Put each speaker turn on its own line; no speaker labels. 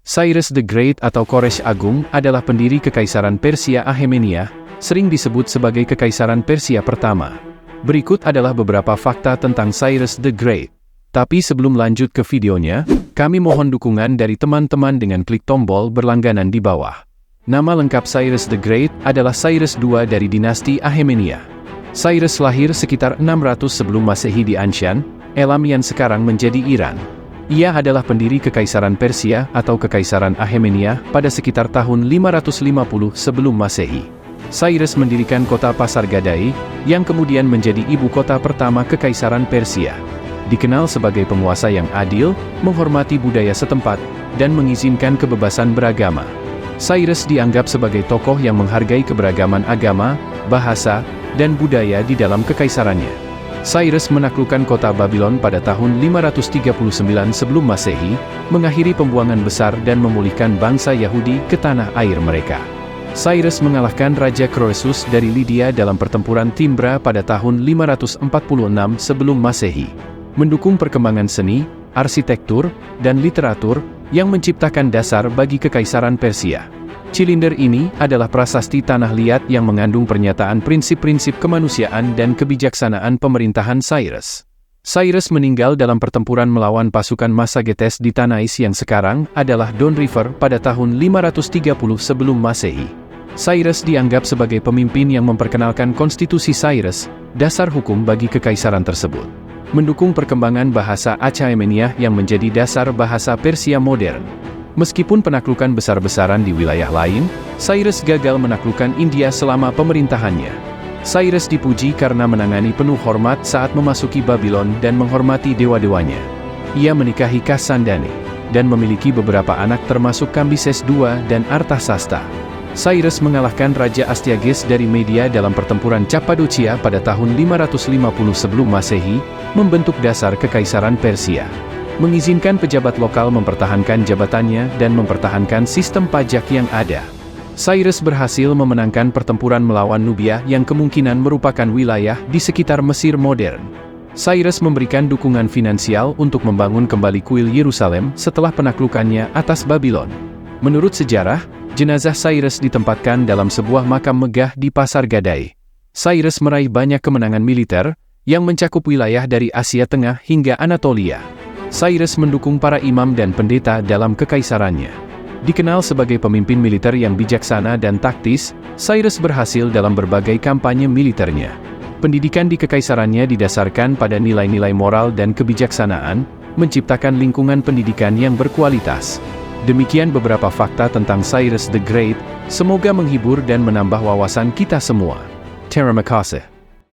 Cyrus the Great atau Koresh Agung adalah pendiri Kekaisaran Persia Akhemenia, sering disebut sebagai Kekaisaran Persia pertama. Berikut adalah beberapa fakta tentang Cyrus the Great. Tapi sebelum lanjut ke videonya, kami mohon dukungan dari teman-teman dengan klik tombol berlangganan di bawah. Nama lengkap Cyrus the Great adalah Cyrus II dari dinasti Akhemenia. Cyrus lahir sekitar 600 sebelum Masehi di Anshan, Elam yang sekarang menjadi Iran. Ia adalah pendiri Kekaisaran Persia atau Kekaisaran Akhemenia pada sekitar tahun 550 sebelum Masehi. Cyrus mendirikan kota Pasargadae, yang kemudian menjadi ibu kota pertama Kekaisaran Persia. Dikenal sebagai penguasa yang adil, menghormati budaya setempat, dan mengizinkan kebebasan beragama. Cyrus dianggap sebagai tokoh yang menghargai keberagaman agama, bahasa, dan budaya di dalam kekaisarannya. Cyrus menaklukkan kota Babylon pada tahun 539 sebelum Masehi, mengakhiri pembuangan besar dan memulihkan bangsa Yahudi ke tanah air mereka. Cyrus mengalahkan Raja Croesus dari Lydia dalam pertempuran Timbra pada tahun 546 sebelum Masehi, mendukung perkembangan seni, arsitektur, dan literatur, yang menciptakan dasar bagi Kekaisaran Persia. Silinder ini adalah prasasti tanah liat yang mengandung pernyataan prinsip-prinsip kemanusiaan dan kebijaksanaan pemerintahan Cyrus. Cyrus meninggal dalam pertempuran melawan pasukan Massagetes di Tanais yang sekarang adalah Don River pada tahun 530 sebelum Masehi. Cyrus dianggap sebagai pemimpin yang memperkenalkan konstitusi Cyrus, dasar hukum bagi kekaisaran tersebut. Mendukung perkembangan bahasa Achaemenia yang menjadi dasar bahasa Persia modern. Meskipun penaklukan besar-besaran di wilayah lain, Cyrus gagal menaklukkan India selama pemerintahannya. Cyrus dipuji karena menangani penuh hormat saat memasuki Babylon dan menghormati dewa-dewanya. Ia menikahi Kasandane, dan memiliki beberapa anak termasuk Kambises II dan Arthasasta. Cyrus mengalahkan Raja Astyages dari Media dalam pertempuran Cappadocia pada tahun 550 sebelum Masehi, membentuk dasar Kekaisaran Persia. Mengizinkan pejabat lokal mempertahankan jabatannya dan mempertahankan sistem pajak yang ada. Cyrus berhasil memenangkan pertempuran melawan Nubia yang kemungkinan merupakan wilayah di sekitar Mesir modern. Cyrus memberikan dukungan finansial untuk membangun kembali kuil Yerusalem setelah penaklukannya atas Babylon. Menurut sejarah, jenazah Cyrus ditempatkan dalam sebuah makam megah di Pasargadae. Cyrus meraih banyak kemenangan militer, yang mencakup wilayah dari Asia Tengah hingga Anatolia. Cyrus mendukung para imam dan pendeta dalam kekaisarannya. Dikenal sebagai pemimpin militer yang bijaksana dan taktis, Cyrus berhasil dalam berbagai kampanye militernya. Pendidikan di kekaisarannya didasarkan pada nilai-nilai moral dan kebijaksanaan, menciptakan lingkungan pendidikan yang berkualitas. Demikian beberapa fakta tentang Cyrus the Great, semoga menghibur dan menambah wawasan kita semua. Terima kasih.